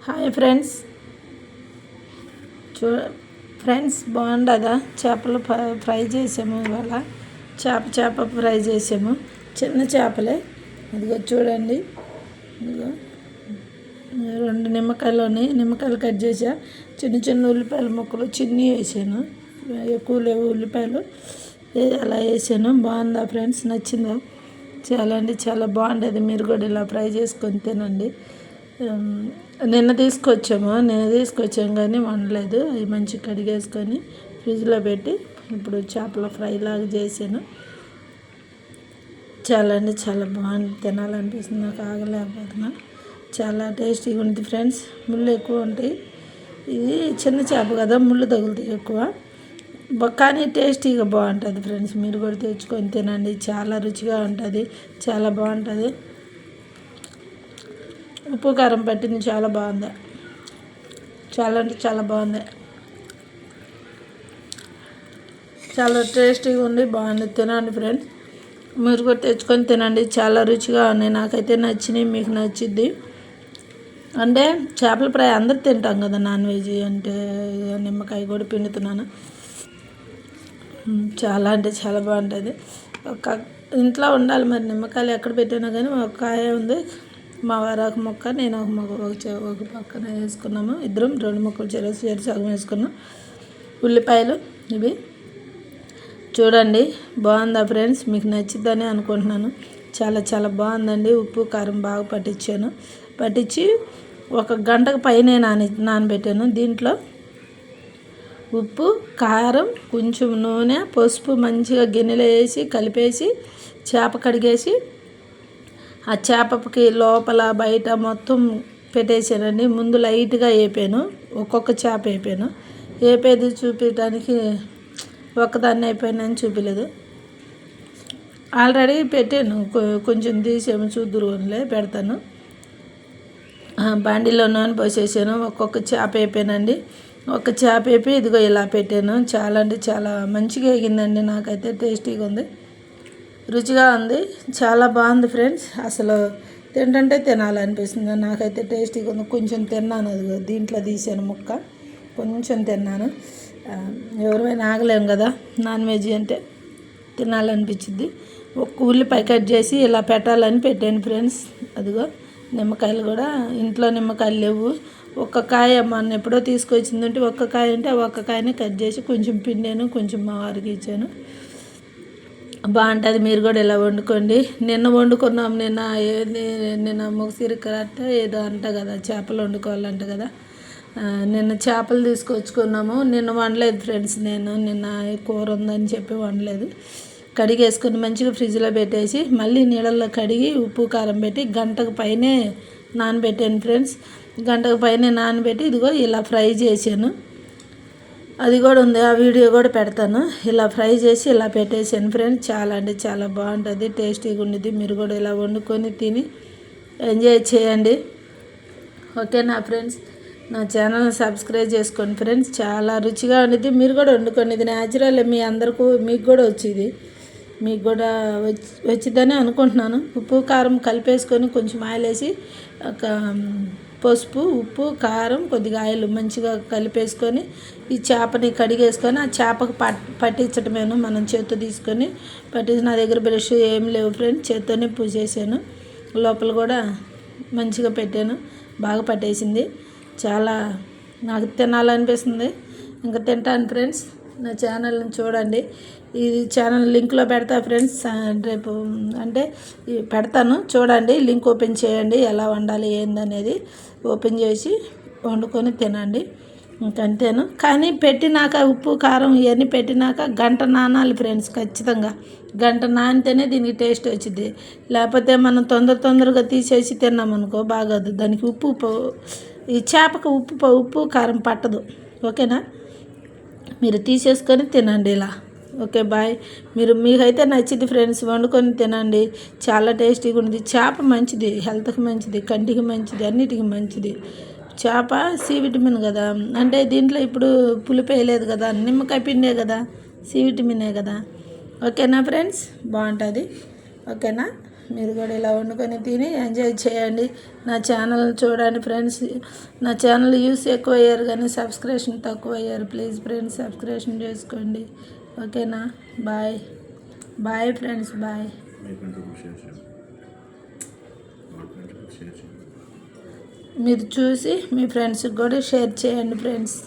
Hi friends, friends బాగుండదా? చేపలు fry చేసాము. ఇవాళ చేప ఫ్రై చేసాము. చిన్న చేపలే, ఇదిగో చూడండి. ఇదిగో 2 నిమ్మకాయలు కట్ చేసా. చిన్న చిన్న ఉల్లిపాయల ముక్కలు చిన్నవి వేసాను. ఎక్కువ లేవు ఉల్లిపాయలు, అలా వేసాను. బాగుందా ఫ్రెండ్స్? నచ్చిందా? చాలా బాగుండేది. మీరు కూడా ఇలా ఫ్రై చేసుకొని తినండి. నిన్న తీసుకొచ్చాము కానీ వండలేదు. అవి మంచిగా కడిగేసుకొని ఫ్రిడ్జ్లో పెట్టి ఇప్పుడు చేపల ఫ్రై లాగా చేసాను. చాలా బాగుంది. తినాలనిపిస్తుంది, నాకు ఆగలేకపోతున్నా. చాలా టేస్టీగా ఉంటుంది ఫ్రెండ్స్. ముళ్ళు ఎక్కువ ఉంటాయి. ఇది చిన్న చేప కదా, ముళ్ళు తగులుతాయి ఎక్కువ, కానీ టేస్టీగా బాగుంటుంది ఫ్రెండ్స్. మీరు కూడా తెచ్చుకొని తినండి. చాలా రుచిగా ఉంటుంది, చాలా బాగుంటుంది. ఉప్పు కారం పట్టింది, చాలా బాగుంది. చాలా బాగుంది. చాలా టేస్టీగా ఉంది, బాగుంది. తినండి ఫ్రెండ్స్, మీరు కూడా తెచ్చుకొని తినండి. చాలా రుచిగా ఉన్నాయి. నాకైతే నచ్చినాయి, మీకు నచ్చిద్ది. అంటే చేపల ఫ్రై అందరు తింటాం కదా, నాన్ వెజ్ అంటే. నిమ్మకాయ కూడా పిండుతున్నాను. చాలా బాగుంటుంది. ఇంట్లో ఉండాలి మరి. నిమ్మకాయలు ఎక్కడ పెట్టినా కానీ ఒక కాయ ఉంది. మా వారు ఒక మొక్క, నేను ఒక మొక్క, ఒక పక్కన వేసుకున్నాము. ఇద్దరం 2 ముక్కలు చేరి సగం వేసుకున్నాం. ఉల్లిపాయలు ఇవి చూడండి. బాగుందా ఫ్రెండ్స్? మీకు నచ్చిద్దని అనుకుంటున్నాను. చాలా బాగుందండి. ఉప్పు కారం బాగా పట్టించి 1 గంటకు పైనే నానబెట్టాను. దీంట్లో ఉప్పు, కారం, కొంచెం నూనె, పసుపు మంచిగా గిన్నెలో వేసి కలిపేసి చేప కడిగేసి ఆ చేపకి లోపల బయట మొత్తం పెట్టేసానండి. ముందు లైట్గా వేపాను, ఒక్కొక్క చేప వేపాను. వేపేది చూపించడానికి ఒక్కదాన్ని అయిపోయినని చూపించలేదు. ఆల్రెడీ పెట్టాను, కొంచెం తీసేమో చూద్దురు పెడతాను. బాండీలో నూనె పోసేసాను. ఒక్కొక్క చేప వేపానండి. ఒక చేప వేపి ఇదిగో ఇలా పెట్టాను. చాలా మంచిగా వేగిందండి. నాకైతే టేస్టీగా ఉంది, రుచిగా ఉంది. చాలా బాగుంది ఫ్రెండ్స్. అసలు తింటుంటే తినాలనిపిస్తుంది. నాకైతే టేస్టీగా ఉంది. కొంచెం తిన్నాను, అది దీంట్లో తీసాను ముక్క, కొంచెం తిన్నాను. ఎవరైనా ఆగలేము కదా, నాన్ వెజ్ అంటే తినాలనిపించింది. ఒక ఉల్లిపాయ కట్ చేసి ఇలా పెట్టాలని పెట్టాను ఫ్రెండ్స్. అదిగో నిమ్మకాయలు కూడా ఇంట్లో నిమ్మకాయలు లేవు. ఒక్క కాయ మొన్న ఎప్పుడో తీసుకొచ్చిందంటే ఒక్క కాయ ఉంటే ఆ ఒక్క కాయని కట్ చేసి కొంచెం పిండాను, కొంచెం మా వారికి ఇచ్చాను. బాగుంటుంది. మీరు కూడా ఇలా వండుకోండి. నిన్న వండుకున్నాం. నిన్న ముగసిరికరట్ట ఏదో అంట కదా, చేపలు వండుకోవాలంట కదా. నిన్న చేపలు తీసుకొచ్చుకున్నాము. నిన్న వండలేదు ఫ్రెండ్స్. నిన్న కూర ఉందని చెప్పి వండలేదు. కడిగేసుకొని మంచిగా ఫ్రిడ్జ్లో పెట్టేసి మళ్ళీ నీళ్ళల్లో కడిగి ఉప్పు కారం పెట్టి గంటకు పైనే నానబెట్టాను ఫ్రెండ్స్. గంటకు పైనే నానబెట్టి ఇదిగో ఇలా ఫ్రై చేశాను. అది కూడా ఉంది, ఆ వీడియో కూడా పెడతాను. ఇలా ఫ్రై చేసి ఇలా పెట్టేసాను ఫ్రెండ్స్. చాలా బాగుంటుంది, టేస్టీగా ఉండేది. మీరు కూడా ఇలా వండుకొని తిని ఎంజాయ్ చేయండి. ఓకేనా ఫ్రెండ్స్? నా ఛానల్ని సబ్స్క్రైబ్ చేసుకోండి ఫ్రెండ్స్. చాలా రుచిగా ఉండేది. మీరు కూడా వండుకోండి. ఇది న్యాచురల్, మీ అందరికీ మీకు కూడా వచ్చేది. మీకు కూడా వచ్చిందని అనుకుంటున్నాను. ఉప్పు కారం కలిపేసుకొని కొంచెం ఆయిల్ వేసి ఒక పసుపు, ఉప్పు, కారం, కొద్దిగా ఆయిల్ మంచిగా కలిపేసుకొని ఈ చేపని కడిగేసుకొని ఆ చేపకు పట్టించటమేను. మనం చేత్తో తీసుకొని పట్టించి, నా దగ్గర బ్రష్ ఏం లేవు ఫ్రెండ్స్, చేత్తోనే పూసేసాను. లోపల కూడా మంచిగా పెట్టాను, బాగా పట్టేసింది. చాలా నాకు తినాలనిపిస్తుంది. ఇంకా తింటాను ఫ్రెండ్స్. నా ఛానల్ని చూడండి. ఈ ఛానల్ లింక్లో పెడతా ఫ్రెండ్స్. రేపు అంటే పెడతాను, చూడండి. లింక్ ఓపెన్ చేయండి. ఎలా వండాలి ఏందనేది ఓపెన్ చేసి వండుకొని తినండి. ఇంకంతేను. కానీ పెట్టినాక ఉప్పు కారం ఇవన్నీ పెట్టినాక గంట నానాలి ఫ్రెండ్స్. ఖచ్చితంగా గంట నానితేనే దీనికి టేస్ట్ వచ్చింది. లేకపోతే మనం తొందరగా తీసేసి తిన్నామనుకో బాగోదు. దానికి ఈ చేపకు ఉప్పు కారం పట్టదు. ఓకేనా? మీరు తీసేసుకొని తినండి ఇలా. Okay, bye. మీకైతే నచ్చింది ఫ్రెండ్స్. వండుకొని తినండి. చాలా టేస్టీగా ఉంది. చేప మంచిది, హెల్త్కి మంచిది, కంటికి మంచిది, అన్నిటికీ మంచిది. చేప సి విటమిన్ కదా. అంటే దీంట్లో ఇప్పుడు పులుపు వేయలేదు కదా, నిమ్మకాయ పిండే కదా, సి విటమినే కదా. ఓకేనా ఫ్రెండ్స్? బాగుంటుంది. ఓకేనా? మీరు కూడా ఇలా వండుకొని తిని ఎంజాయ్ చేయండి. నా ఛానల్ చూడండి ఫ్రెండ్స్. నా ఛానల్ యూస్ ఎక్కువ అయ్యారు కానీ సబ్స్క్రిప్షన్ తక్కువ అయ్యారు. ప్లీజ్ ఫ్రెండ్స్ సబ్స్క్రిప్షన్ చేసుకోండి. ఓకేనా? Bye bye friends. బాయ్. మీరు చూసి మీ ఫ్రెండ్స్కి కూడా షేర్ చేయండి ఫ్రెండ్స్.